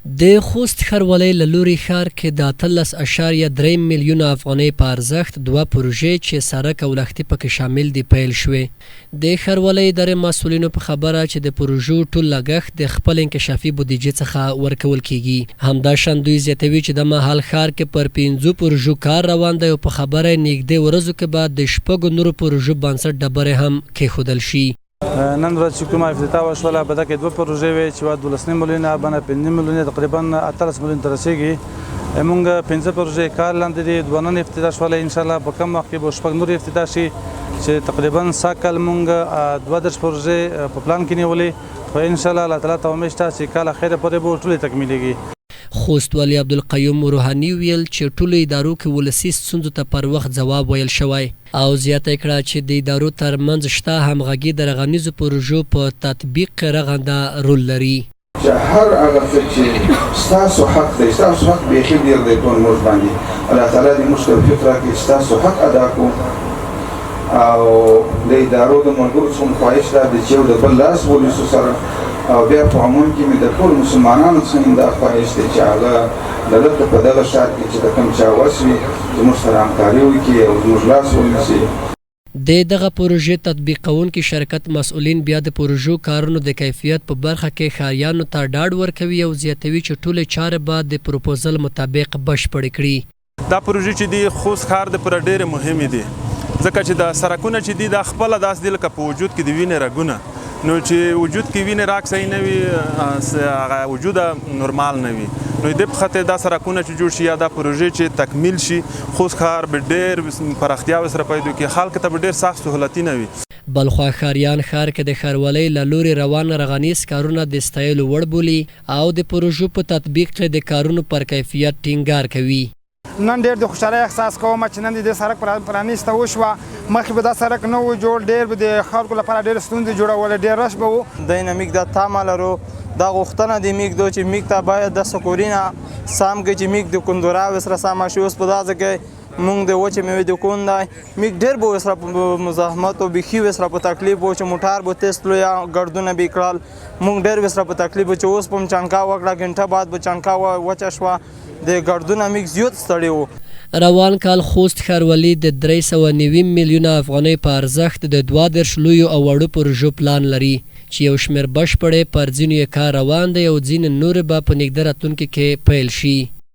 د خوست ښاروالۍ له لوري ښار کې د 18.3 میلیونه افغانۍ په ارزښت دوه پروژې چې سړک او لښتي پکې شامل دي پیل شوې. د ښاروالۍ ادارې مسؤلینو په خبره چې د پروژو ټول لګښت د خپل انکشافي بودیجې څخه ورکول کیږي. همداشان دوی زیاتوي چې د مهال ښار کې پر 5 پروژو کار روان دی او په خبره نږدې ورځو کې به د 6 نورو پروژو بنسټ ډبرې هم کېښودل شي. نن ورځ چې کومه افتتاح وشوله په دې کې دوه پروژې وې چې 12 میلیونه بنه 5 میلیونه تقریبا 18 میلیونه ته رسیږي. موږ 15 پروژې کار لاندې دي، دوه نن افتتاح شوله، ان شاء الله په کم وخت کې به 6 نور افتتاح شي چې تقریبا ساکل موږ 12 پروژې په پلان کې نیولې، خو ان شاء الله الله تعالی ته امید شته چې کال خیره پورې به ټولې تکمیلېږي. خوست والي عبدالقیوم روحاني ویل چې ټولو ادارو کې ولسي ستونزو ته پر وخت ځواب ویل شوی او زیاته کړه چې د ادارو ترمنځ شته همغږي د رغنیزو پروژو په تطبیق کې رغنده رول لري. چې هر هغه څه چې ستاسو حق دی، ستاسو حق بیخي ډېر دی په موږ باندې، الله تعالی دې موږ ته توفیق راکړي چې ستاسو حق ادا کړو او د ادارو د ملګرو څخه خواهش دا دی چې یو د بل لاس ونیسو سره او بیا په عموم کې مې د ټولو مسلمانانو څخه دا خواهش دی چې هغه دلته په دغه ښار کې چې د کوم چا وس وي زموږ سره همکاري وکړي او زموږ لاس ونیسي. د دغه پروژې تطبیق کوونکي شرکت مسؤلین بیا د پروژو کارونو د کیفیت په برخه کې ښاریانو ته ډاډ ورکوي او زیاتوي چې ټولې چارې به د پروپوزل مطابق بشپړې کړي. دا پروژې چې دي خوست ښار د پر ډېرې مهمې دي ځکه چې د سړکونه چې دي دا خپله داسې دي لکه په وجود کې د وینې رګونه، نو چې وجود کې وینې راک صحیح نه وي هغه وجود نورمال نه وي، نو د په خاطر دا سړکونه چې جوړ شي یا دا پروژې چې تکمیل شي خوست ښار به ډېر پراختیا ورسره پیدا کړي، خلکو ته به ډېر سخت سهولتونه وي. بلخوا ښاریان ښار کې د ښاروالۍ له لوري روان رغنیز کارونه د ستایلو وړ بولي او د پروژو په تطبیق کې د کارونو پر کیفیت ټینګار کوي. نن ډېر د خوشحالۍ احساس کوم چې نن د سړک پرانیسته وشوه، مخکې به دا سړک نه و جوړ، ډېر به د خلکو لپاره ډېر ستونزې جوړولې، ډېر رش به و. دی نه موږ دا تمه لرو، دا غوښتنه د موږ ده چې موږ ته باید د سکورینه سام کړي چې موږ د کندوره سره سمه شي. اوس په دا ځای کې موږ د وچې میوې د کون دی موږ ډېر به ورسره په مزاحمت او بیخي ورسره په تکلیف و چې موټر به تیز تلو یا ګردونه به یې کړل، موږ ډېر ورسره په تکلیف و چې اوس به م چنکا وکړه، ګنټه بعد به چنکا وچه شوه، د ګردونه موږ زیات ستړي وو. روان کال خوست ښاروالي د 390 میلیونه افغانۍ په ارزښت د 12 لویو او وړو پروژو پلان لري چې یو شمېر بشپړې پر ځینو یې کار روان دی او ځینې نورې به په نږدې راتلونکي کې پیل شي.